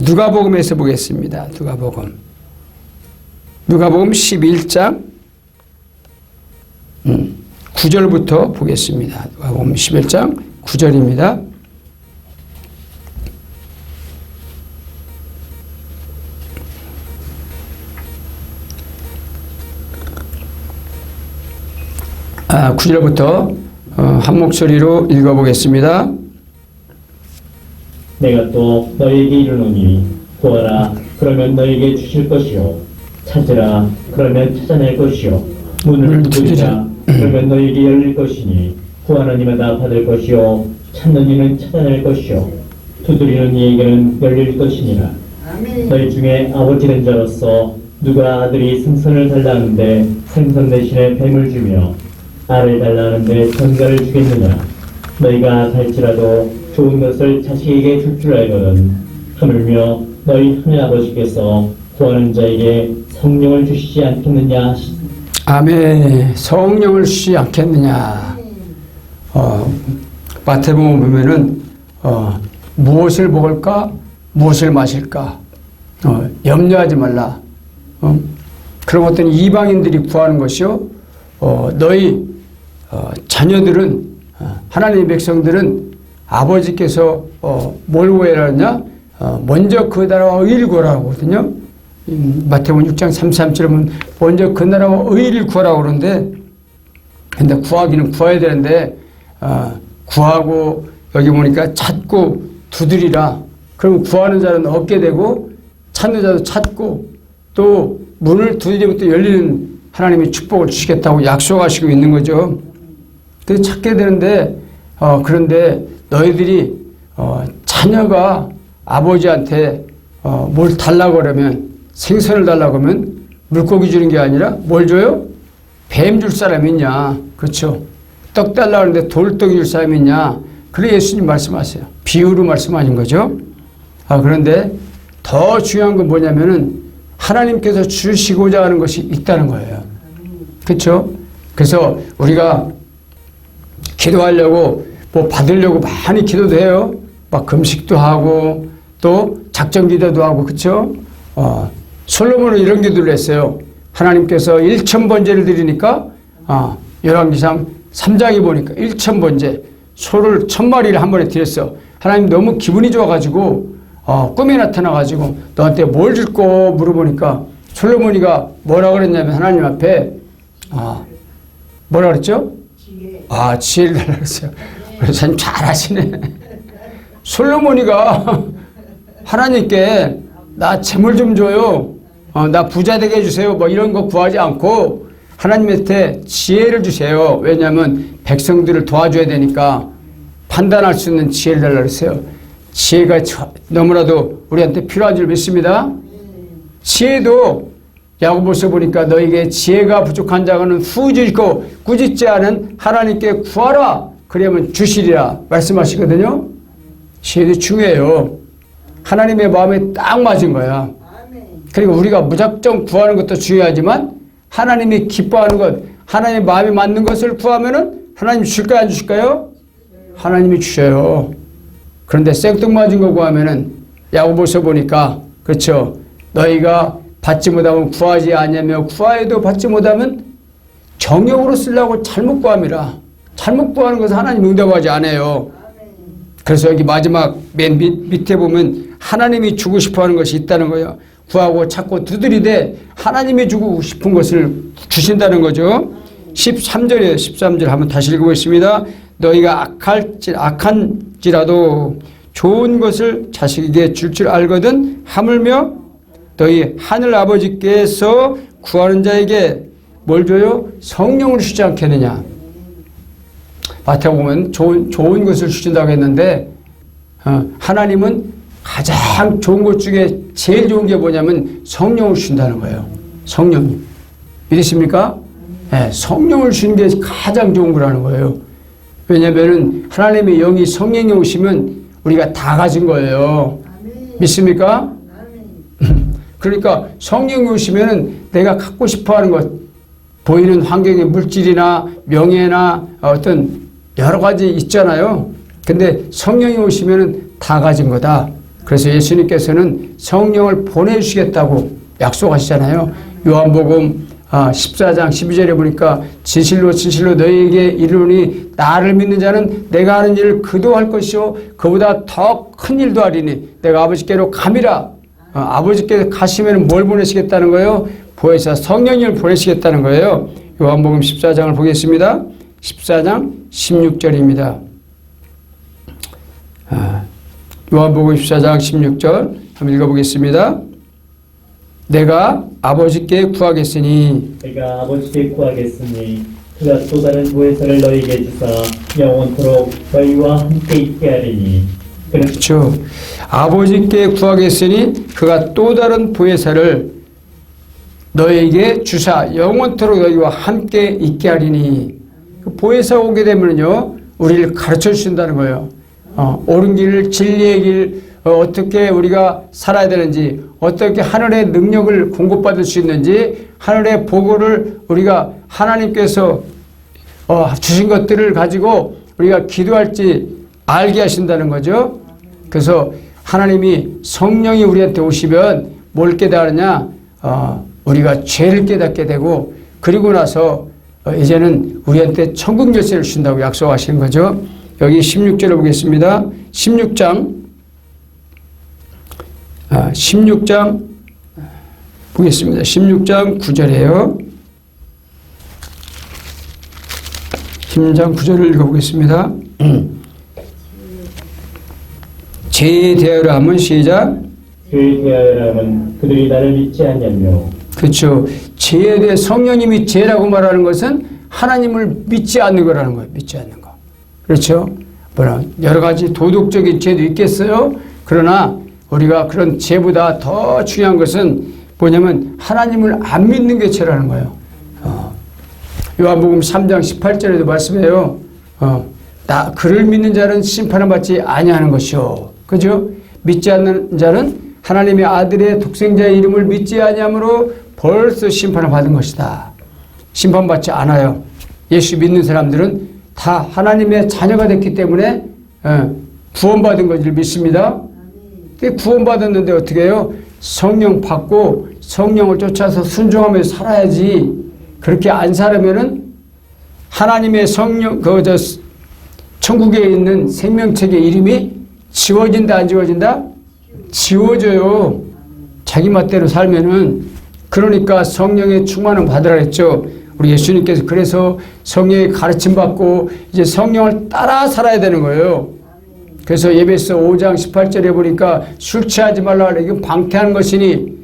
누가복음에서 보겠습니다. 누가복음 11장 9절부터 보겠습니다. 누가복음 11장 9절입니다. 아, 9절부터 한 목소리로 읽어보겠습니다. 내가 또 너에게 이르노니 구하라 그러면 너에게 주실 것이요 찾으라 그러면 찾아낼 것이요 문을 두드리라 그러면 너에게 열릴 것이니 구하는 이마다 받을 것이요 찾는 이는 찾아낼 것이요 두드리는 이에게는 열릴 것이니라. 너희 중에 아버지 된 자로서 누가 아들이 생선을 달라하는데 생선 대신에 뱀을 주며 알을 달라하는데 전갈을 주겠느냐. 너희가 갈지라도 좋은 것을 자식에게 줄 줄 알거든 하물며 너희 하늘 아버지께서 구하는 자에게 성령을 주시지 않겠느냐. 아멘. 성령을 주시지 않겠느냐. 마태복음 보면은 무엇을 먹을까 무엇을 마실까 염려하지 말라. 그런 어떤 이방인들이 구하는 것이요 너희 자녀들은 하나님의 백성들은 아버지께서 뭘 구해라 하냐? 먼저 그 나라와 의를 구하라고 하거든요. 마태복음 6장 33절에 보면 먼저 그 나라와 의를 구하라고 그러는데, 근데 구하기는 구해야 되는데 구하고 여기 보니까 찾고 두드리라. 그럼 구하는 자는 얻게 되고 찾는 자도 찾고 또 문을 두드리면 또 열리는 하나님의 축복을 주시겠다고 약속하시고 있는 거죠. 그래서 찾게 되는데 그런데 너희들이 자녀가 아버지한테 뭘 달라고 그러면 생선을 달라고 하면 물고기 주는 게 아니라 뭘 줘요? 뱀 줄 사람이 있냐. 그렇죠. 떡 달라고 하는데 돌덩이 줄 사람이 있냐. 그래 예수님 말씀하세요. 비유로 말씀하신 거죠. 그런데 더 중요한 건 뭐냐면은 하나님께서 주시고자 하는 것이 있다는 거예요. 그렇죠? 그래서 우리가 기도하려고 뭐 받으려고 많이 기도도 해요. 막 금식도 하고 또 작전 기도도 하고 그렇죠? 솔로몬은 이런 기도를 했어요. 하나님께서 1000번제를 드리니까 열왕기상 3장에 보니까 1000번제 소를 1000마리를 한 번에 드렸어. 하나님 너무 기분이 좋아가지고 꿈에 나타나가지고 너한테 뭘 줄 거 물어보니까 솔로몬이가 뭐라 그랬냐면 하나님 앞에 뭐라 그랬죠? 지혜를 달라고 했어요. 그래서 하나님 잘하시네. 솔로몬이가 하나님께 나 재물 좀 줘요. 나 부자 되게 해주세요. 뭐 이런 거 구하지 않고 하나님한테 지혜를 주세요. 왜냐하면 백성들을 도와줘야 되니까 판단할 수 있는 지혜를 달라고 했어요. 지혜가 너무나도 우리한테 필요한 줄 믿습니다. 지혜도 야고보서 보니까 너에게 지혜가 부족한 자는 후지고 꾸짖지 않은 하나님께 구하라. 그러면 주시리라 말씀하시거든요. 지혜도 중요해요. 하나님의 마음에 딱 맞은 거야. 그리고 우리가 무작정 구하는 것도 중요하지만 하나님이 기뻐하는 것, 하나님의 마음에 맞는 것을 구하면은 하나님 주실까요? 안 주실까요? 하나님이 주셔요. 그런데 생뚱맞은 거 구하면은 야고보서 보니까 그렇죠. 너희가 받지 못하면 구하지 않으며 구하여도 받지 못하면 정욕으로 쓰려고 잘못 구함이라. 잘못 구하는 것은 하나님 응답하지 않아요. 그래서 여기 마지막 맨 밑에 보면 하나님이 주고 싶어하는 것이 있다는 거예요. 구하고 찾고 두드리되 하나님이 주고 싶은 것을 주신다는 거죠. 13절이에요. 13절 한번 다시 읽어보겠습니다. 너희가 악한지라도 좋은 것을 자식에게 줄 줄 알거든 하물며 너희 하늘 아버지께서 구하는 자에게 뭘 줘요? 성령을 주지 않겠느냐. 마태복음은 좋은 것을 주신다고 했는데 하나님은 가장 좋은 것 중에 제일 좋은 게 뭐냐면 성령을 주신다는 거예요. 성령님. 믿으십니까? 네, 성령을 주신 게 가장 좋은 거라는 거예요. 왜냐하면 하나님의 영이 성령이 오시면 우리가 다 가진 거예요. 믿습니까? 그러니까 성령이 오시면 내가 갖고 싶어하는 것, 보이는 환경의 물질이나 명예나 어떤 여러 가지 있잖아요. 근데 성령이 오시면 다 가진 거다. 그래서 예수님께서는 성령을 보내주시겠다고 약속하시잖아요. 요한복음 14장 12절에 보니까 진실로 진실로 너희에게 이르노니 나를 믿는 자는 내가 하는 일을 그도 할 것이요 그보다 더 큰 일도 하리니 내가 아버지께로 감이라. 아버지께서 가시면 뭘 보내시겠다는 거예요? 보혜사 성령님을 보내시겠다는 거예요. 요한복음 14장을 보겠습니다. 14장 16절입니다. 요한복음 14장 16절 한번 읽어보겠습니다. 내가 아버지께 구하겠으니 내가 아버지께 구하겠으니 그가 또 다른 보혜사를 너희에게 주사 영원토록 너희와 함께 있게 하리니. 그렇죠. 아버지께 구하겠으니 그가 또 다른 보혜사를 너희에게 주사 영원토록 너희와 함께 있게 하리니. 그 보혜사 오게 되면요 우리를 가르쳐 주신다는 거예요. 옳은 길, 진리의 길, 어떻게 우리가 살아야 되는지, 어떻게 하늘의 능력을 공급받을 수 있는지, 하늘의 보고를 우리가 하나님께서 주신 것들을 가지고 우리가 기도할지 알게 하신다는 거죠. 그래서 하나님이 성령이 우리한테 오시면 뭘 깨달으냐? 우리가 죄를 깨닫게 되고, 그리고 나서 이제는 우리한테 천국 열쇠를 주신다고 약속하시는 거죠. 여기 16절을 보겠습니다. 16장 보겠습니다. 16장 9절이에요. 16장 9절을 읽어보겠습니다. 죄에 대하여 하면 시작. 죄에 대하여 하면 그들이 나를 믿지 않냐며. 그렇죠. 죄에 대해 성령님이 죄라고 말하는 것은 하나님을 믿지 않는 거라는 거예요. 믿지 않는 거. 그렇죠. 여러 가지 도덕적인 죄도 있겠어요. 그러나 우리가 그런 죄보다 더 중요한 것은 뭐냐면 하나님을 안 믿는 게 죄라는 거예요. 요한복음 3장 18절에도 말씀해요. 그를 믿는 자는 심판을 받지 아니하는 것이요. 그죠? 믿지 않는 자는 하나님의 아들의 독생자의 이름을 믿지 아니함으로 벌써 심판을 받은 것이다. 심판받지 않아요. 예수 믿는 사람들은 다 하나님의 자녀가 됐기 때문에 구원받은 것을 믿습니다. 구원받았는데 어떻게 해요? 성령 받고 성령을 쫓아서 순종하면서 살아야지. 그렇게 안 살으면은 하나님의 성령, 천국에 있는 생명책의 이름이 지워진다, 안 지워진다? 지워져요. 자기 맛대로 살면은. 그러니까 성령의 충만을 받으라 했죠. 우리 예수님께서 그래서 성령의 가르침 받고 이제 성령을 따라 살아야 되는 거예요. 그래서 예배서 5장 18절에 보니까 술 취하지 말라 그래. 이건 방태하는 것이니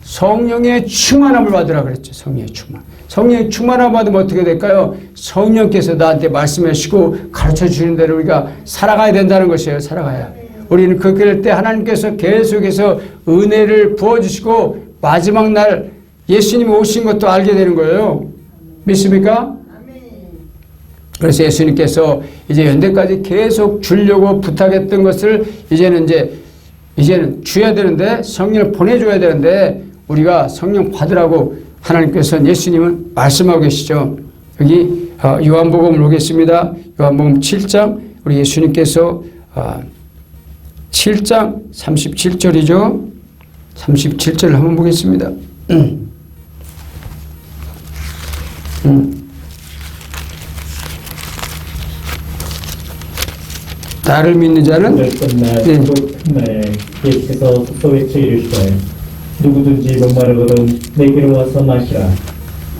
성령의 충만함을 받으라 그랬죠. 성령의 충만. 성령의 충만함을 받으면 어떻게 될까요? 성령께서 나한테 말씀해 주시고 가르쳐 주시는 대로 우리가 살아가야 된다는 것이에요. 살아가야. 우리는 그럴 때 하나님께서 계속해서 은혜를 부어주시고 마지막 날 예수님이 오신 것도 알게 되는 거예요. 믿습니까? 그래서 예수님께서 이제 연대까지 계속 주려고 부탁했던 것을 이제는 줘야 되는데, 성령을 보내줘야 되는데, 우리가 성령 받으라고 하나님께서는 예수님은 말씀하고 계시죠. 여기 요한복음을 보겠습니다. 요한복음 7장, 우리 예수님께서 7장 37절이죠. 37절을 한번 보겠습니다. 나를 믿는 자는 끝날에 예수께서 또 외쳐 이르시되 누구든지 목마르거든 내게로 와서 마시라.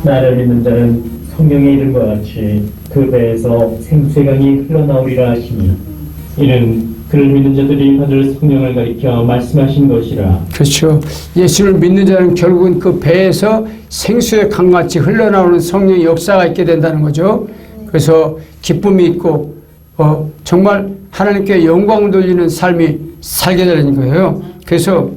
나를 믿는 자는 성경에 이른 것 같이 그 배에서 생수의 강이 흘러나오리라 하시니 이는 그를 믿는 자들이 받을 성령을 가리켜 말씀하신 것이라. 그렇죠. 예수를 믿는 자는 결국은 그 배에서 생수의 강같이 흘러나오는 성령의 역사가 있게 된다는 거죠. 그래서 기쁨이 있고 정말 하나님께 영광을 돌리는 삶이 살게 되는 거예요. 그래서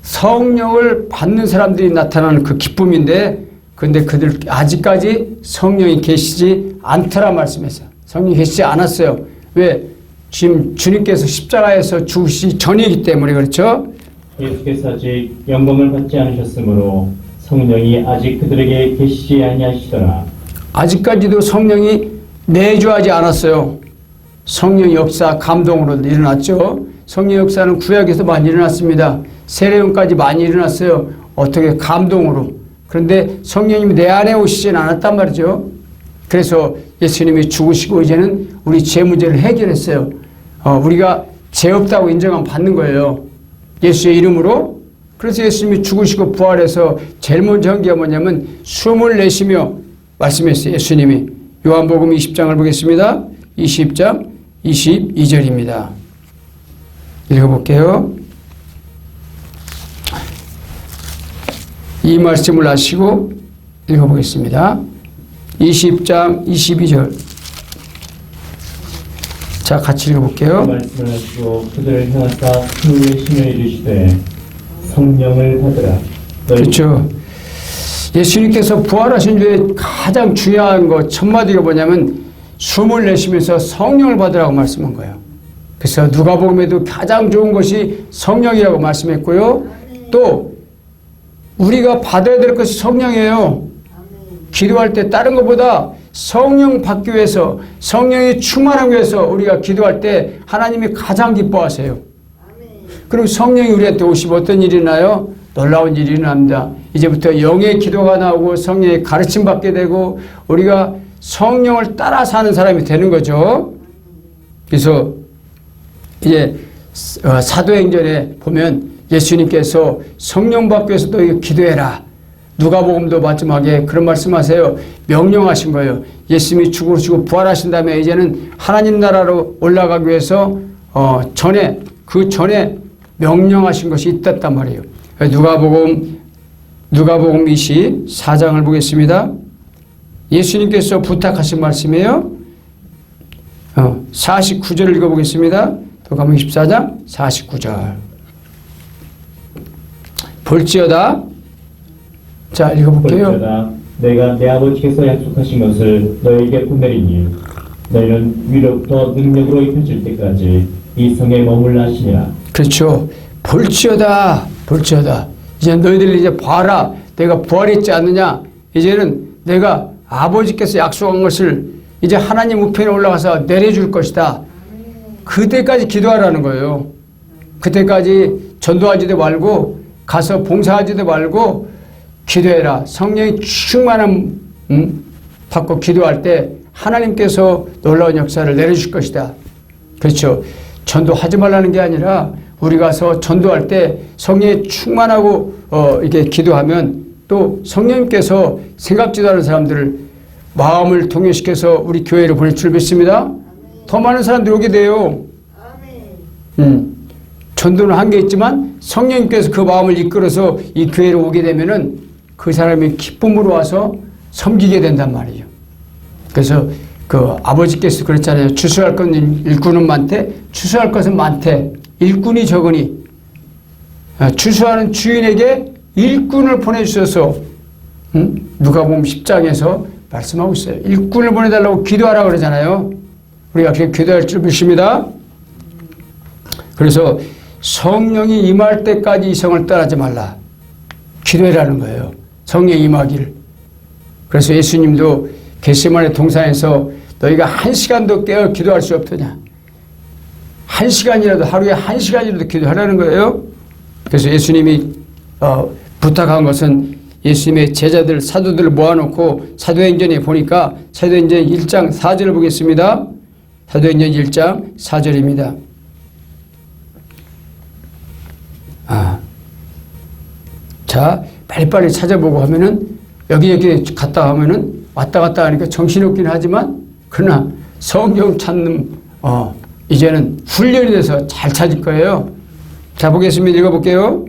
성령을 받는 사람들이 나타나는 그 기쁨인데, 근데 그들 아직까지 성령이 계시지 않더라 말씀했어요. 성령이 계시지 않았어요. 왜? 지금 주님께서 십자가에서 죽으시기 전이기 때문에 그렇죠. 예수께서 아직 영광을 받지 않으셨으므로 성령이 아직 그들에게 계시지 아니하시더라. 아직까지도 성령이 내주하지 않았어요. 성령 역사 감동으로 일어났죠. 성령 역사는 구약에서 많이 일어났습니다. 세례용까지 많이 일어났어요. 어떻게 감동으로. 그런데 성령님이 내 안에 오시진 않았단 말이죠. 그래서 예수님이 죽으시고 이제는 우리 죄 문제를 해결했어요. 우리가 죄 없다고 인정하면 받는 거예요. 예수의 이름으로. 그래서 예수님이 죽으시고 부활해서 제일 먼저 한 게 뭐냐면 숨을 내쉬며 말씀했어요. 예수님이. 요한복음 20장을 보겠습니다. 20장 22절입니다. 읽어볼게요. 이 말씀을 하시고 읽어보겠습니다. 20장 22절. 자, 같이 읽어볼게요. 말씀을 하시고 그들을 향하사 숨을 쉬며 이르시되 성령을 받으라. 그렇죠. 예수님께서 부활하신 뒤에 가장 중요한 것 첫 마디가 뭐냐면 숨을 내쉬면서 성령을 받으라고 말씀한 거예요. 그래서 누가복음에도 가장 좋은 것이 성령이라고 말씀했고요. 또 우리가 받아야 될 것이 성령이에요. 기도할 때 다른 것보다 성령 받기 위해서, 성령이 충만하기 위해서 우리가 기도할 때 하나님이 가장 기뻐하세요. 그럼 성령이 우리한테 오시면 어떤 일이 나요? 놀라운 일이 일어납니다. 이제부터 영의 기도가 나오고 성령의 가르침 받게 되고 우리가 성령을 따라 사는 사람이 되는 거죠. 그래서 이제 사도행전에 보면 예수님께서 성령 받기 위해서 너희가 기도해라. 누가복음도 마지막에 그런 말씀하세요. 명령하신 거예요. 예수님이 죽으시고 부활하신 다음에 이제는 하나님 나라로 올라가기 위해서 그 전에 명령하신 것이 있었단 말이에요. 누가복음 24장을 보겠습니다. 예수님께서 부탁하신 말씀이에요. 49절을 읽어보겠습니다. 누가복음 24장 49절. 볼지어다. 자, 읽어볼게요. 볼지어다 내가 내 아버지께서 약속하신 것을 너에게 보내리니 너희는 위로부터 능력으로 입혀질 때까지 이 성에 머물라 하시니라. 그렇죠. 볼지어다. 볼지어다. 이제 너희들 이제 봐라. 내가 부활했지 않느냐. 이제는 내가 아버지께서 약속한 것을 이제 하나님 우편에 올라가서 내려줄 것이다. 그때까지 기도하라는 거예요. 그때까지 전도하지도 말고 가서 봉사하지도 말고 기도해라. 성령이 충만함 받고 기도할 때 하나님께서 놀라운 역사를 내려줄 것이다. 그렇죠. 전도하지 말라는 게 아니라 우리 가서 전도할 때 성령이 충만하고 이렇게 기도하면 또 성령님께서 생각지도 않은 사람들을 마음을 동요시켜서 우리 교회로 보낼 줄 믿습니다. 더 많은 사람들이 오게 돼요. 전도는 한계 있지만 성령님께서 그 마음을 이끌어서 이 교회로 오게 되면은 그 사람이 기쁨으로 와서 섬기게 된단 말이에요. 그래서 그 아버지께서 그랬잖아요. 추수할 것은 일꾼은 많대, 추수할 것은 많대, 일꾼이 적으니. 추수하는 주인에게 일꾼을 보내주셔서 누가복음 10장에서 말씀하고 있어요. 일꾼을 보내달라고 기도하라고 그러잖아요. 우리가 그렇게 기도할 줄 믿습니다. 그래서 성령이 임할 때까지 이 성을 떠나지 말라. 기도해라는 거예요. 성령이 임하기를. 그래서 예수님도 겟세마네 동산에서 너희가 1시간도 깨어 기도할 수 없더냐. 1시간이라도 하루에 1시간이라도 기도하라는 거예요. 그래서 예수님이 부탁한 것은 예수님의 제자들 사도들을 모아놓고 사도행전에 보니까 사도행전 1장 4절을 보겠습니다. 사도행전 1장 4절입니다. 자, 빨리빨리 찾아보고 하면은 여기 갔다 하면은 왔다 갔다 하니까 정신없긴 하지만 그러나 성경 찾는 이제는 훈련이 돼서 잘 찾을 거예요. 자, 보겠습니다. 읽어볼게요.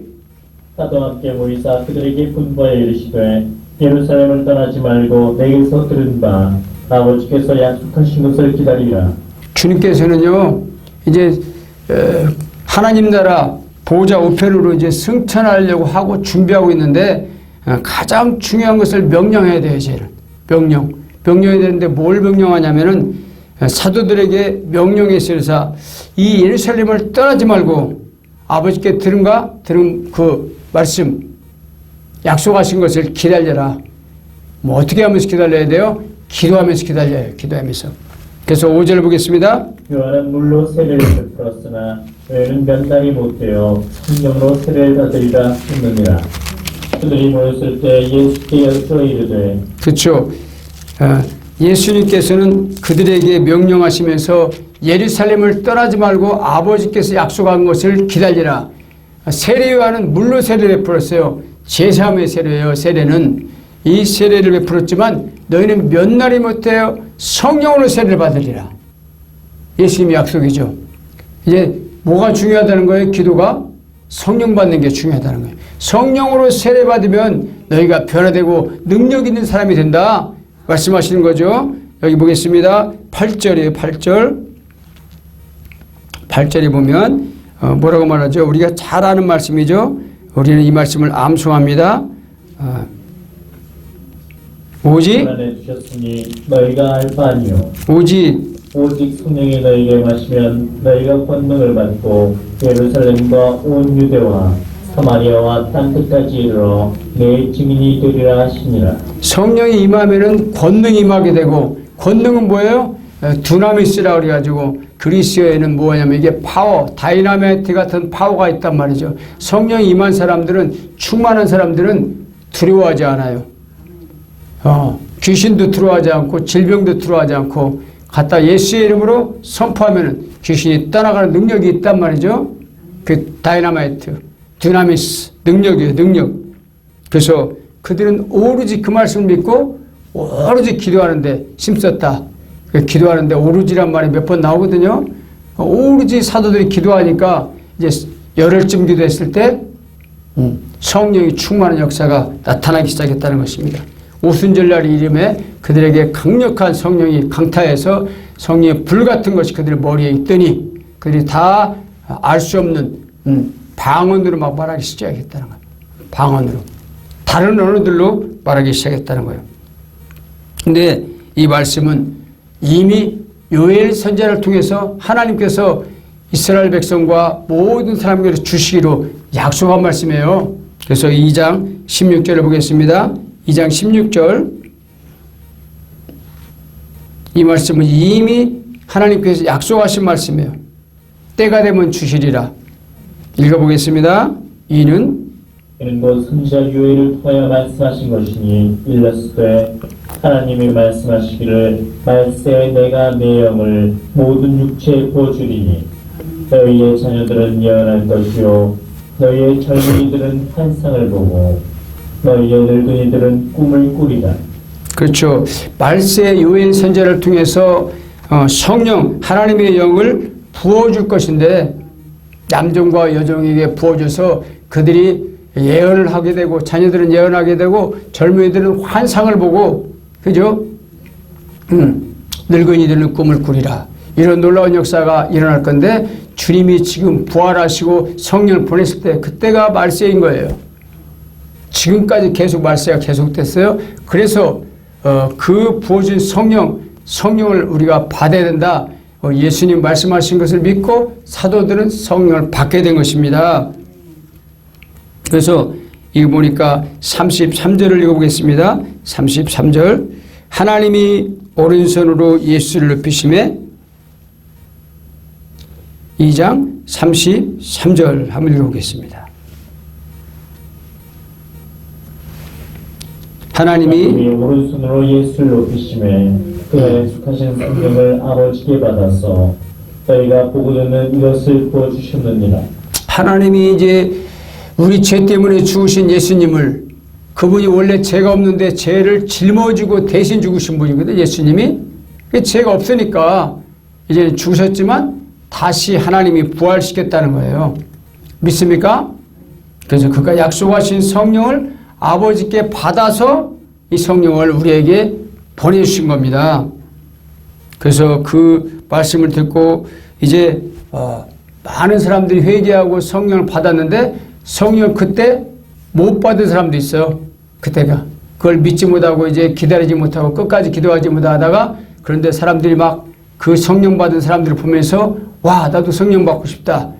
사도와 함께 모이사 그들에게 분부하여 이르시되 예루살렘을 떠나지 말고 내게서 들은 바 아버지께서 약속하신 것을 기다리라. 주님께서는요 이제 하나님 나라 보좌 우편으로 이제 승천하려고 하고 준비하고 있는데 가장 중요한 것을 명령해야 돼요. 이제는 명령해야 되는데 뭘 명령하냐면은 사도들에게 명령했으리사 이 예루살렘을 떠나지 말고 아버지께 들은 그 말씀 약속하신 것을 기다려라. 뭐 어떻게 하면서 기다려야 돼요? 기도하면서 기다려요. 기도하면서. 그래서 5절 보겠습니다. 요한은 물로 세례를 베풀었으나 너희는 면담이 못되어 성령으로 세례를 받으리라 했느니라. 그들이 모였을 때 예수께 여쭈어 이르되 그렇죠. 예수님께서는 그들에게 명령하시면서 예루살렘을 떠나지 말고 아버지께서 약속한 것을 기다리라. 세례요한은 물로 세례를 베풀었어요. 제3의 세례예요. 세례는 이 세례를 베풀었지만 너희는 몇 날이 못해요 성령으로 세례를 받으리라. 예수님의 약속이죠. 이제 뭐가 중요하다는 거예요? 기도가 성령 받는 게 중요하다는 거예요. 성령으로 세례 받으면 너희가 변화되고 능력 있는 사람이 된다 말씀하시는 거죠. 여기 보겠습니다. 8절이에요. 8절에 보면 뭐라고 말하죠? 우리가 잘 아는 말씀이죠. 우리는 이 말씀을 암송합니다. 오직 주셨으니 너희가 알 바 아니요 오직 성령이 너희에게 마시면 너희가 권능을 받고 예루살렘과 온 유대와 사마리아와 땅 끝까지 이르러 내 증인이 되리라 하시니라. 성령이 임하면은 권능이 임하게 되고, 권능은 뭐예요? 두나미스라 그래가지고 그리스어에는 뭐냐면 이게 파워, 다이나마이트 같은 파워가 있단 말이죠. 성령이 임한 사람들은, 충만한 사람들은 두려워하지 않아요. 귀신도 두려워하지 않고 질병도 두려워하지 않고 갖다 예수의 이름으로 선포하면은 귀신이 떠나가는 능력이 있단 말이죠. 그 다이나마이트, 두나미스, 능력이에요, 능력. 그래서 그들은 오로지 그 말씀을 믿고 오로지 기도하는데 힘썼다. 기도하는데 오로지란 말이 몇 번 나오거든요. 오로지 사도들이 기도하니까 이제 열흘쯤 기도했을 때 성령이 충만한 역사가 나타나기 시작했다는 것입니다. 오순절날 이름에 그들에게 강력한 성령이 강타해서 성령의 불 같은 것이 그들 머리에 있더니 그들이 다 알 수 없는 방언으로 막 말하기 시작했다는 거예요. 방언으로. 다른 언어들로 말하기 시작했다는 거예요. 근데 이 말씀은 이미 요엘 선지자를 통해서 하나님께서 이스라엘 백성과 모든 사람에게 주시기로 약속한 말씀이에요. 그래서 2장 16절을 보겠습니다. 2장 16절. 이 말씀은 이미 하나님께서 약속하신 말씀이에요. 때가 되면 주시리라. 읽어보겠습니다. 이는 곧 선지자 요엘을 통하여 말씀하신 것이니 일렀으되 하나님이 말씀하시기를 말세 내가 내 영을 모든 육체에 부어주리니 너희의 자녀들은 예언할 것이요 너희의 젊은이들은 환상을 보고 너희의 늙은이들은 꿈을 꾸리라. 그렇죠. 말세 요엘 선지자를 통해서 성령 하나님의 영을 부어줄 것인데 남종과 여종에게 부어줘서 그들이 예언을 하게 되고 자녀들은 예언하게 되고 젊은이들은 환상을 보고 그죠? 늙은이들은 꿈을 꾸리라. 이런 놀라운 역사가 일어날 건데 주님이 지금 부활하시고 성령을 보냈을 때 그때가 말세인 거예요. 지금까지 계속 말세가 계속됐어요. 그래서 그 부어진 성령을 우리가 받아야 된다. 예수님 말씀하신 것을 믿고 사도들은 성령을 받게 된 것입니다. 그래서 이거 보니까 33절을 읽어보겠습니다. 33절. 하나님이 오른손으로 예수를 높이심에 2장 33절 한번 읽어보겠습니다. 하나님이 오른손으로 예수를 높이심에 그가 약속하신 성령을 아버지께 받아서 너희가 보고 듣는 이것을 부어주셨느니라. 하나님이 이제 우리 죄 때문에 죽으신 예수님을, 그분이 원래 죄가 없는데 죄를 짊어지고 대신 죽으신 분이거든요. 예수님이. 죄가 없으니까 이제 죽으셨지만 다시 하나님이 부활시켰다는 거예요. 믿습니까? 그래서 그가 약속하신 성령을 아버지께 받아서 이 성령을 우리에게 보내주신 겁니다. 그래서 그 말씀을 듣고 이제 많은 사람들이 회개하고 성령을 받았는데 성령 그때 못 받은 사람도 있어요. 그때가 그걸 믿지 못하고 이제 기다리지 못하고 끝까지 기도하지 못하다가, 그런데 사람들이 막 그 성령 받은 사람들을 보면서 와 나도 성령 받고 싶다.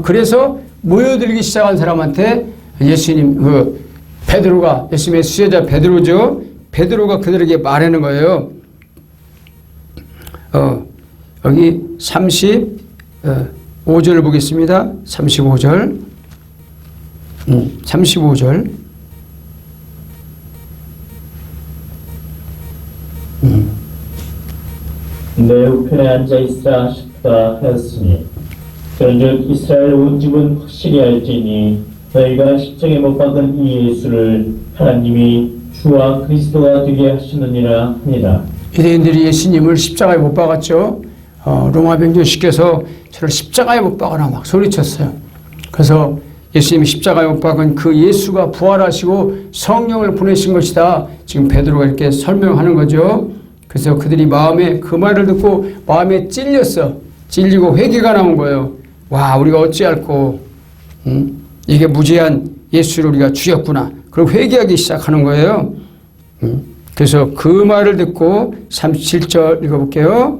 그래서 모여들기 시작한 사람한테 예수님 베드로가, 예수님의 수제자 베드로죠. 베드로가 그들에게 말하는 거예요. 여기 35절 보겠습니다. 35절. 35절. 내 우편에 앉아 있으라 싶다 하였으니 그런즉 이스라엘 온 집은 확실히 알지니 너희가 십자가에 못 박은 이 예수를 하나님이 주와 그리스도가 되게 하시느니라 하니라. 유대인들이 예수님을 십자가에 못 박았죠. 로마 병정시켜서 저를 십자가에 못 박아라 막 소리쳤어요. 그래서 예수님이 십자가에 못 박은 그 예수가 부활하시고 성령을 보내신 것이다. 지금 베드로가 이렇게 설명하는 거죠. 그래서 그들이 마음에 그 말을 듣고 마음에 찔렸어. 찔리고 회개가 나온 거예요. 와, 우리가 어찌할꼬 이게 무죄한 예수를 우리가 죽였구나. 그리고 회개하기 시작하는 거예요. 그래서 그 말을 듣고 37절 읽어볼게요.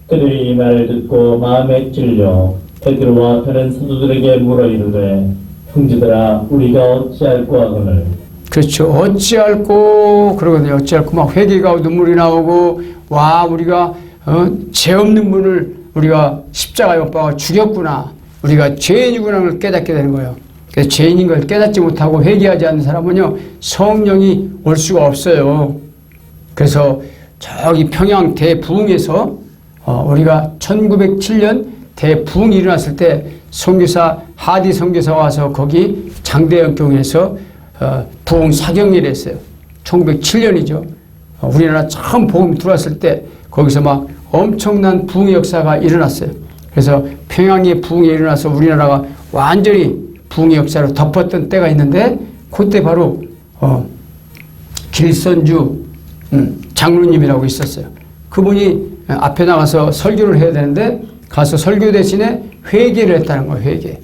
그들이 이 말을 듣고 마음에 찔려 베드로와 다른 사도들에게 물어 이르되 형제들아 우리가 어찌할꼬 하거늘. 그렇죠. 어찌할꼬 그러거든요. 어찌할꼬 막 회개가 눈물이 나오고 와 우리가 죄 없는 분을 우리가 십자가에 못 박아 죽였구나. 우리가 죄인이구나 를 깨닫게 되는 거예요. 그래서 죄인인 걸 깨닫지 못하고 회개하지 않는 사람은요 성령이 올 수가 없어요. 그래서 저기 평양 대부흥에서 우리가 1907년 대부흥이 일어났을 때 선교사 하디 선교사가 와서 거기 장대역경에서 부흥 사경회를 했어요. 1907년이죠. 우리나라 처음 복음이 들어왔을 때 거기서 막 엄청난 부흥의 역사가 일어났어요. 그래서 평양의 부흥이 일어나서 우리나라가 완전히 부흥의 역사로 덮었던 때가 있는데 그때 바로 길선주 장로님이라고 있었어요. 그분이 앞에 나가서 설교를 해야 되는데 가서 설교 대신에 회개를 했다는 거예요.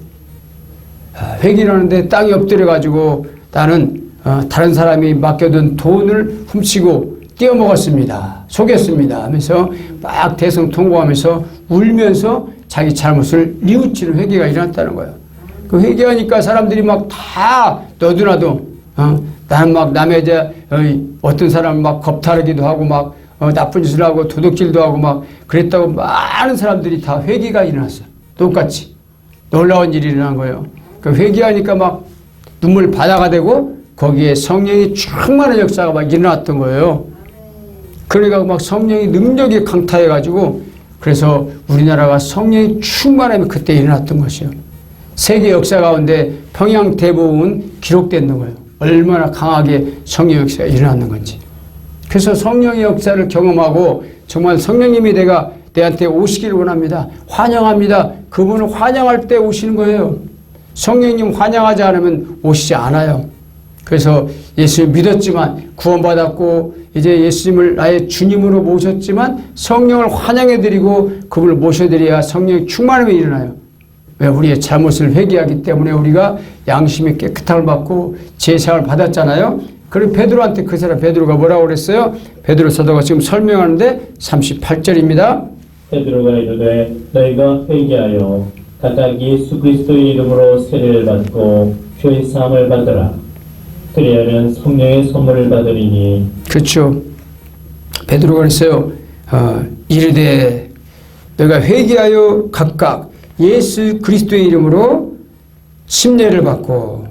회개를 하는데 땅에 엎드려가지고 나는 다른 사람이 맡겨둔 돈을 훔치고 떼어먹었습니다. 속였습니다. 하면서 막 대성통곡하면서 울면서 자기 잘못을 뉘우치는 회개가 일어났다는 거예요. 그 회개하니까 사람들이 막 다 너도나도 나는 막 남의 어떤 사람은 막 겁탈하기도 하고 막 나쁜 짓을 하고 도둑질도 하고 막 그랬다고 많은 사람들이 다 회개가 일어났어요. 똑같이 놀라운 일이 일어난 거예요. 그 회개하니까 막 눈물 바다가 되고 거기에 성령이 충만한 역사가 막 일어났던 거예요. 그러니까 막 성령이 능력이 강타해가지고 그래서 우리나라가 성령이 충만함이 그때 일어났던 것이요. 세계 역사 가운데 평양 대부흥은 기록되는 거예요. 얼마나 강하게 성령 역사가 일어났는 건지. 그래서 성령의 역사를 경험하고 정말 성령님이 내한테 오시기를 원합니다. 환영합니다. 그분은 환영할 때 오시는 거예요. 성령님 환영하지 않으면 오시지 않아요. 그래서 예수를 믿었지만 구원받았고 이제 예수님을 나의 주님으로 모셨지만 성령을 환영해드리고 그분을 모셔드려야 성령의 충만함이 일어나요. 왜? 우리의 잘못을 회개하기 때문에 우리가 양심이 깨끗함을 받고 제사를 받았잖아요. 그리고 베드로한테 그 사람 베드로가 뭐라고 그랬어요? 베드로 사도가 지금 설명하는데 38절입니다. 베드로가 이르되 너희가 회개하여 각각 예수 그리스도의 이름으로 세례를 받고 죄 사함을 받으라. 그리하면 성령의 선물을 받으리니. 그렇죠. 베드로가 그랬어요. 이르되 너희가 회개하여 각각 예수 그리스도의 이름으로 침례를 받고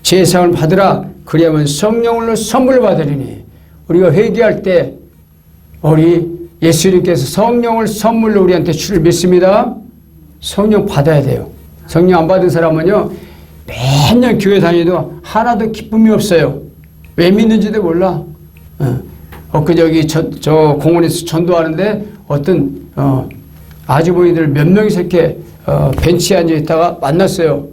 제사함을 받으라. 그리하면 성령으로 선물을 받으리니. 우리가 회개할 때 우리 예수님께서 성령을 선물로 우리한테 주를 믿습니다. 성령 받아야 돼요. 성령 안 받은 사람은요 매년 교회 다니도 하나도 기쁨이 없어요. 왜 믿는지도 몰라. 엊그저기 저 공원에서 전도하는데 어떤 아주머니들 몇 명이서 이렇게 벤치에 앉아 있다가 만났어요.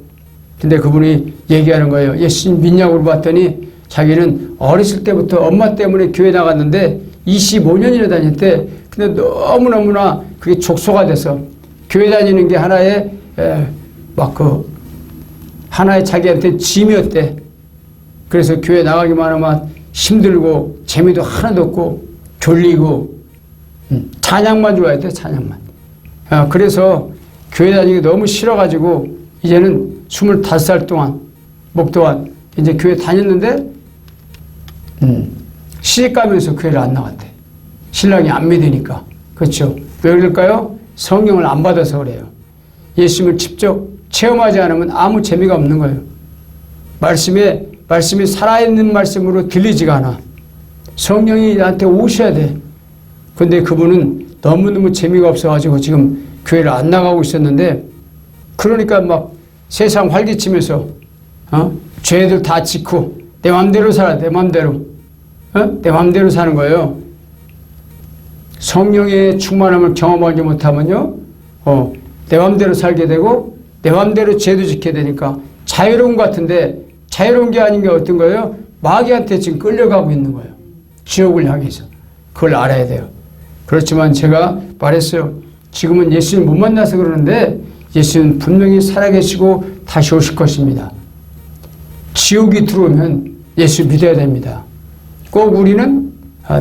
근데 그분이 얘기하는 거예요. 예수님 믿냐고 물어봤더니 자기는 어렸을 때부터 엄마 때문에 교회 나갔는데 25년이나 다녔대. 근데 너무너무나 그게 족소가 돼서 교회 다니는 게 하나의 하나의 자기한테 짐이었대. 그래서 교회 나가기만 하면 힘들고 재미도 하나도 없고 졸리고 찬양만 좋아했대. 찬양만. 그래서 교회 다니기 너무 싫어가지고 이제는 25살 동안 목동안 이제 교회 다녔는데 시집가면서 교회를 안 나갔대. 신랑이 안 믿으니까. 그렇죠. 왜 그럴까요? 성령을 안 받아서 그래요. 예수님을 직접 체험하지 않으면 아무 재미가 없는 거예요. 말씀이 살아있는 말씀으로 들리지가 않아. 성령이 나한테 오셔야 돼. 근데 그분은 너무너무 재미가 없어가지고 지금 교회를 안 나가고 있었는데, 그러니까 막 세상 활기치면서 죄들 다 짓고 내 맘대로 살아. 내 맘대로. 내 맘대로 사는 거예요. 성령의 충만함을 경험하지 못하면요, 내 맘대로 살게 되고 내 맘대로 죄도 짓게 되니까 자유로운 것 같은데 자유로운 게 아닌 게 어떤 거예요? 마귀한테 지금 끌려가고 있는 거예요. 지옥을 향해서. 그걸 알아야 돼요. 그렇지만 제가 말했어요. 지금은 예수님 못 만나서 그러는데 예수는 분명히 살아계시고 다시 오실 것입니다. 지옥이 들어오면 예수 믿어야 됩니다. 꼭 우리는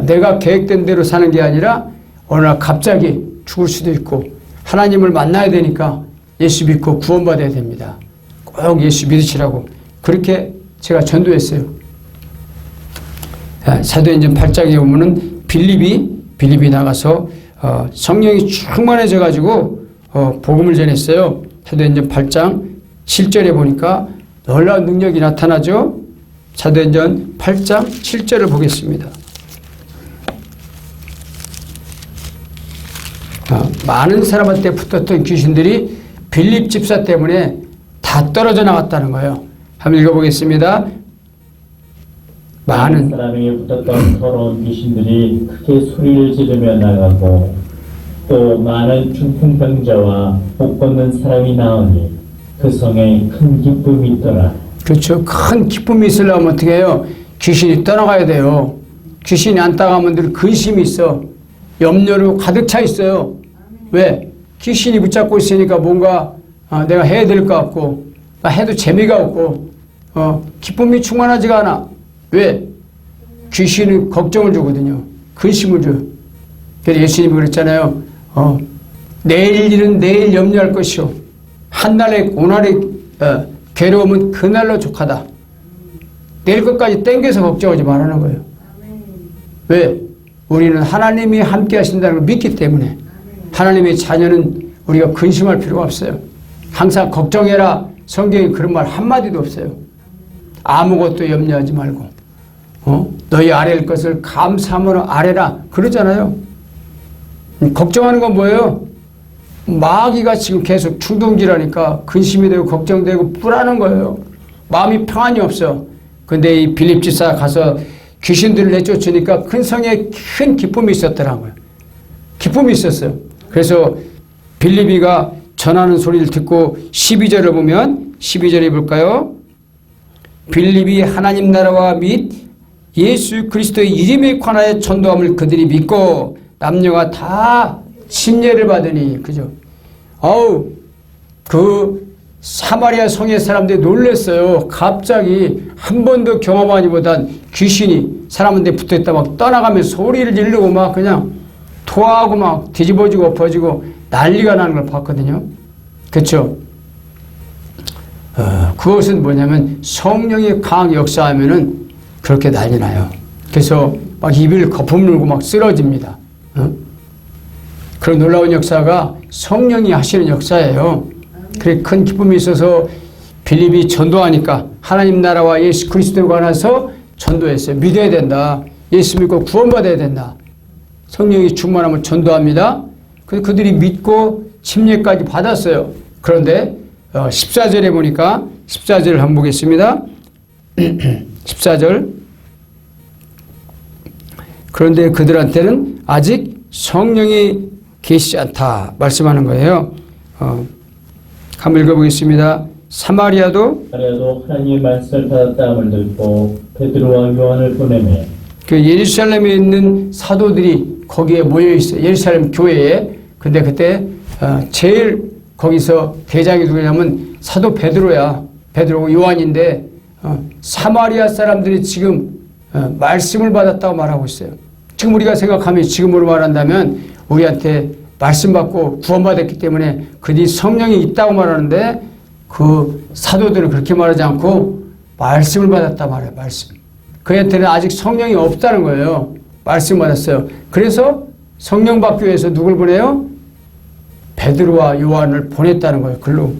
내가 계획된 대로 사는 게 아니라 어느 날 갑자기 죽을 수도 있고 하나님을 만나야 되니까 예수 믿고 구원받아야 됩니다. 꼭 예수 믿으시라고 그렇게 제가 전도했어요. 사도행전 8장에 보면은 빌립이 나가서 성령이 충만해져 가지고 복음을 전했어요. 사도행전 8장 7절에 보니까 놀라운 능력이 나타나죠. 사도행전 8장 7절을 보겠습니다. 많은 사람한테 붙었던 귀신들이 빌립 집사 때문에 다 떨어져 나갔다는 거예요. 한번 읽어보겠습니다. 많은 사람에게 붙었던 더러운 귀신들이 크게 소리를 지르며 나가고 또 많은 중풍병자와 못 걷는 사람이 나오니 그 성에 큰 기쁨이 있더라. 그렇죠. 큰 기쁨이 있으려면 어떻게 해요? 귀신이 떠나가야 돼요. 귀신이 안 따가면 늘 근심이 있어. 염려로 가득 차 있어요. 왜? 귀신이 붙잡고 있으니까 뭔가 내가 해야 될 것 같고 해도 재미가 없고 기쁨이 충만하지가 않아. 왜? 귀신은 걱정을 주거든요. 근심을 줘요. 그래서 예수님이 그랬잖아요. 내일 일은 내일 염려할 것이요. 한날의 고난의 괴로움은 그날로 족하다. 내일 것까지 땡겨서 걱정하지 말라는 거예요. 왜? 우리는 하나님이 함께 하신다는 걸 믿기 때문에 하나님의 자녀는 우리가 근심할 필요가 없어요. 항상 걱정해라. 성경에 그런 말 한마디도 없어요. 아무것도 염려하지 말고 너희 아랠 것을 감사함으로 아뢰라 그러잖아요. 걱정하는 건 뭐예요? 마귀가 지금 계속 충동질하니까 근심이 되고 걱정되고 불안한 거예요. 마음이 평안이 없어. 근데 이 빌립 집사 가서 귀신들을 내쫓으니까 큰 성에 큰 기쁨이 있었더라고요. 기쁨이 있었어요. 그래서 빌립이가 전하는 소리를 듣고 12절을 보면 12절에 볼까요? 빌립이 하나님 나라와 및 예수 그리스도의 이름에 관하여 전도함을 그들이 믿고 남녀가 다 침례를 받으니 그죠? 그 사마리아 성의 사람들이 놀랐어요. 갑자기 한 번도 경험하지 못한 귀신이 사람한테 붙어있다 막 떠나가면서 소리를 지르고 막 그냥 토하고 막 뒤집어지고 엎어지고 난리가 나는 걸 봤거든요. 그렇죠? 그것은 뭐냐면 성령이 강하게 역사하면은 그렇게 난리 나요. 그래서 막 입을 거품 물고 막 쓰러집니다. 그런 놀라운 역사가 성령이 하시는 역사예요. 그래 큰 기쁨이 있어서 빌립이 전도하니까 하나님 나라와 예수 그리스도에 관해서 전도했어요. 믿어야 된다. 예수 믿고 구원받아야 된다. 성령이 충만하면 전도합니다. 그래서 그들이 믿고 침례까지 받았어요. 그런데 14절에 보니까 14절을 한번 보겠습니다. 14절 그런데 그들한테는 아직 성령이 계시지 않다 말씀하는 거예요. 한번 읽어보겠습니다. 사마리아도 하나님의 말씀을 받았다함을 듣고 베드로와 요한을 보내매 그 예루살렘에 있는 사도들이 거기에 모여 있어요. 예루살렘 교회에. 근데 그때 제일 거기서 대장이 누구냐면 사도 베드로야. 베드로고 요한인데 사마리아 사람들이 지금 말씀을 받았다고 말하고 있어요. 지금 우리가 생각하면 지금으로 말한다면 우리한테 말씀 받고 구원받았기 때문에 그들이 성령이 있다고 말하는데 그 사도들은 그렇게 말하지 않고 말씀을 받았다 말해요. 말씀. 그한테는 아직 성령이 없다는 거예요. 말씀 받았어요. 그래서 성령 받기 위해서 누굴 보내요? 베드로와 요한을 보냈다는 거예요. 글로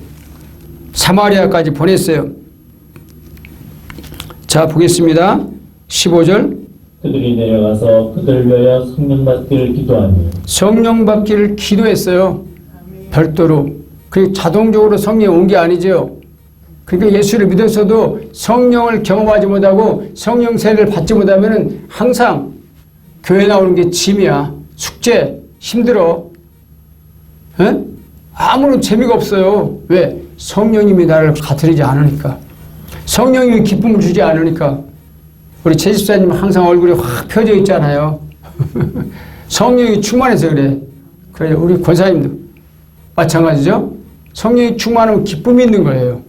사마리아까지 보냈어요. 자, 보겠습니다. 15절. 그들이 내려가서 그들 위하여 성령 받기를 기도하니 성령 받기를 기도했어요. 별도로. 그게 자동적으로 성령이 온 게 아니죠. 그러니까 예수를 믿었어도 성령을 경험하지 못하고 성령 세례를 받지 못하면 항상 교회 나오는 게 짐이야. 숙제, 힘들어. 에? 아무런 재미가 없어요. 왜? 성령님이 나를 가뜨리지 않으니까. 성령님이 기쁨을 주지 않으니까. 우리 최 집사님 항상 얼굴이 확 펴져 있잖아요. 성령이 충만해서 그래. 그래, 우리 권사님도 마찬가지죠. 성령이 충만하면 기쁨이 있는 거예요.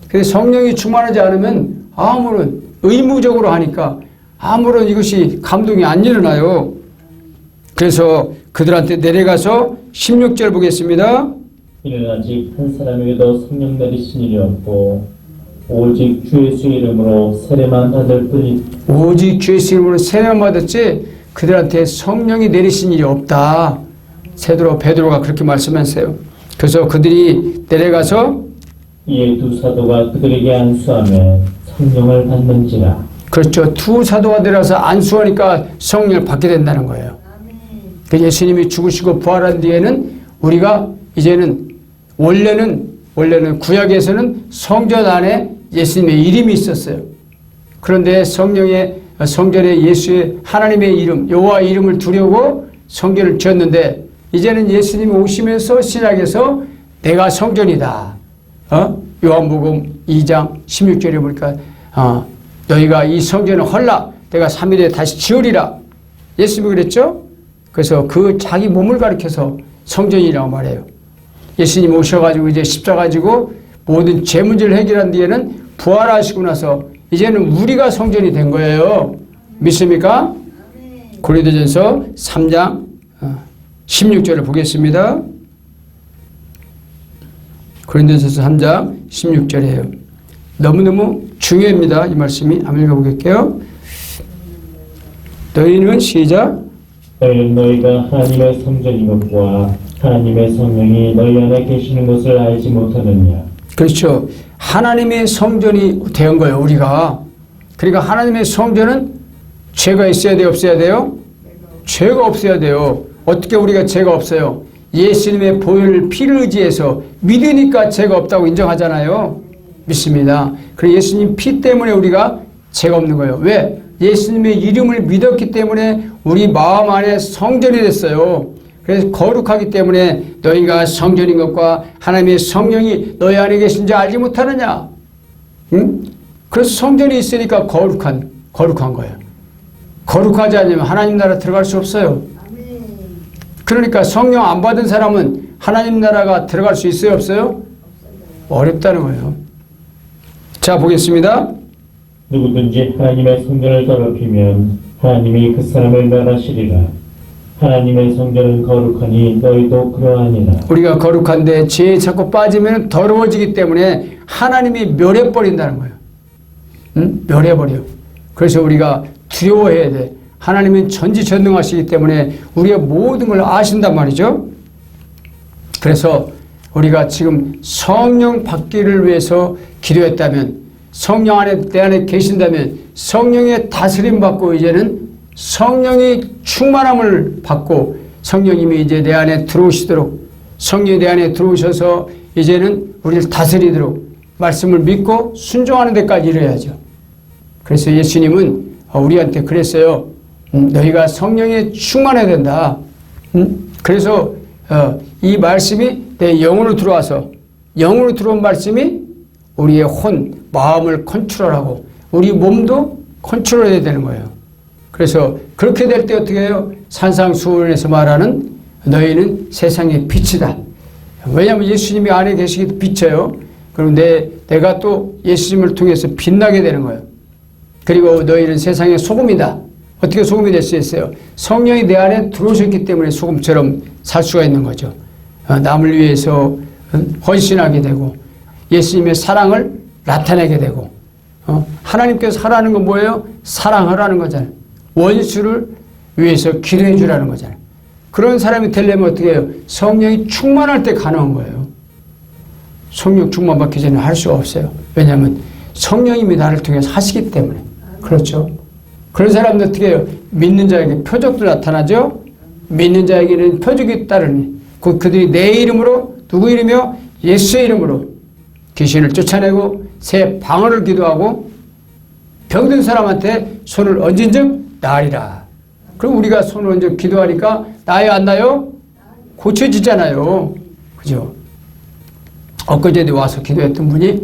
그래서 성령이 충만하지 않으면 아무런 의무적으로 하니까 아무런 이것이 감동이 안 일어나요. 그래서 그들한테 내려가서 16절 보겠습니다. 이는 아직 한 사람에게도 성령 내리신 일이 없고 오직 주 예수의 이름으로 세례만 받을 뿐이 오직 주 예수 이름으로 세례만 받았지 그들한테 성령이 내리신 일이 없다. 베드로가 그렇게 말씀했어요. 그래서 그들이 내려가서 이에 두 사도가 그들에게 안수하며 성령을 받는지라. 그렇죠. 두 사도가 내려가서 안수하니까 성령을 받게 된다는 거예요. 그 예수님이 죽으시고 부활한 뒤에는 우리가 이제는 원래는 구약에서는 성전 안에 예수님의 이름이 있었어요. 그런데 성전에 예수의 하나님의 이름, 여호와의 이름을 두려고 성전을 지었는데 이제는 예수님이 오시면서 신약에서 내가 성전이다. 요한복음 2장 16절에 보니까 너희가 이 성전을 헐라 내가 3일에 다시 지으리라. 예수님이 그랬죠? 그래서 그 자기 몸을 가리켜서 성전이라고 말해요. 예수님 오셔가지고 이제 십자가 가지고 모든 죄 문제를 해결한 뒤에는 부활하시고 나서 이제는 우리가 성전이 된 거예요. 믿습니까? 고린도전서 3장 16절을 보겠습니다. 고린도전서 3장 16절이에요. 너무너무 중요합니다. 이 말씀이. 한번 읽어보겠게요. 너희는 시작. 너희는 너희가 하나님의 성전인 것과 하나님의 성령이 너희 안에 계시는 것을 알지 못하느냐. 그렇죠. 하나님의 성전이 된 거예요. 우리가. 그러니까 하나님의 성전은 죄가 있어야 돼요? 없어야 돼요? 죄가 없어야 돼요. 어떻게 우리가 죄가 없어요? 예수님의 보혈 피를 의지해서 믿으니까 죄가 없다고 인정하잖아요. 믿습니다. 그래서 예수님 피 때문에 우리가 죄가 없는 거예요. 왜? 예수님의 이름을 믿었기 때문에 우리 마음 안에 성전이 됐어요. 그래서 거룩하기 때문에 너희가 성전인 것과 하나님의 성령이 너희 안에 계신지 알지 못하느냐. 응? 그래서 성전이 있으니까 거룩한 거예요. 거룩하지 않으면 하나님 나라 들어갈 수 없어요. 그러니까 성령 안 받은 사람은 하나님 나라가 들어갈 수 있어요? 없어요? 어렵다는 거예요. 자, 보겠습니다. 누구든지 하나님의 성전을 더럽히면 하나님이 그 사람을 멸하시리라. 하나님의 성전은 거룩하니 너희도 그러하니라. 우리가 거룩한데 죄에 자꾸 빠지면 더러워지기 때문에 하나님이 멸해버린다는 거예요. 응? 멸해버려. 그래서 우리가 두려워해야 돼. 하나님은 전지전능하시기 때문에 우리의 모든 걸 아신단 말이죠. 그래서 우리가 지금 성령 받기를 위해서 기도했다면, 성령 안에 내 안에 계신다면 성령의 다스림 받고 이제는 성령의 충만함을 받고 성령님이 이제 내 안에 들어오시도록, 성령이 내 안에 들어오셔서 이제는 우리를 다스리도록 말씀을 믿고 순종하는 데까지 이뤄야죠. 그래서 예수님은 우리한테 그랬어요. 너희가 성령에 충만해야 된다. 그래서 이 말씀이 내 영으로 들어와서, 영으로 들어온 말씀이 우리의 마음을 컨트롤하고 우리 몸도 컨트롤해야 되는 거예요. 그래서 그렇게 될 때 어떻게 해요? 산상수훈에서 말하는 너희는 세상의 빛이다. 왜냐하면 예수님이 안에 계시기 비쳐요. 그럼 내가 또 예수님을 통해서 빛나게 되는 거예요. 그리고 너희는 세상의 소금이다. 어떻게 소금이 될 수 있어요? 성령이 내 안에 들어오셨기 때문에 소금처럼 살 수가 있는 거죠. 남을 위해서 헌신하게 되고 예수님의 사랑을 나타내게 되고, 하나님께서 하라는 건 뭐예요? 사랑하라는 거잖아요. 원수를 위해서 기도해 주라는 거잖아요. 그런 사람이 되려면 어떻게 해요? 성령이 충만할 때 가능한 거예요. 성령 충만 받기 전에 할 수가 없어요. 왜냐하면 성령님이 나를 통해서 하시기 때문에. 그렇죠. 그런 사람들 어떻게 해요? 믿는 자에게 표적도 나타나죠. 믿는 자에게는 표적이 따르니 그들이 내 이름으로, 누구 이름이요? 예수의 이름으로 귀신을 쫓아내고 새 방언을 기도하고 병든 사람한테 손을 얹은 즉 나으리라. 그럼 우리가 손을 얹어 기도하니까 나요 안 나요? 고쳐지잖아요. 그죠? 엊그제도 와서 기도했던 분이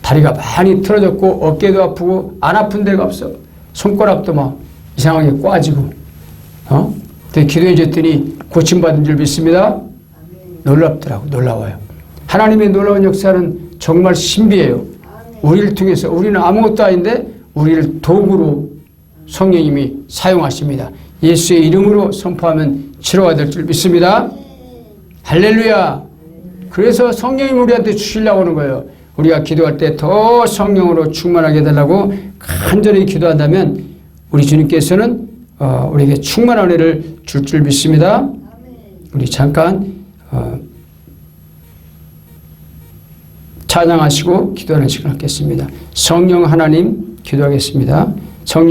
다리가 많이 틀어졌고 어깨도 아프고 안 아픈 데가 없어. 손가락도 막 이상하게 꽈지고 기도해 줬더니 고침받은 줄 믿습니다. 놀랍더라고. 놀라워요. 하나님의 놀라운 역사는 정말 신비해요. 우리를 통해서 우리는 아무것도 아닌데 우리를 도구로 성령님이 사용하십니다. 예수의 이름으로 선포하면 치료가 될 줄 믿습니다. 할렐루야. 그래서 성령님 우리한테 주시려고 하는 거예요. 우리가 기도할 때 더 성령으로 충만하게 해달라고 간절히 기도한다면 우리 주님께서는 우리에게 충만한 은혜를 줄 줄 믿습니다. 우리 잠깐 찬양하시고 기도하는 시간 갖겠습니다. 성령 하나님 기도하겠습니다. 성령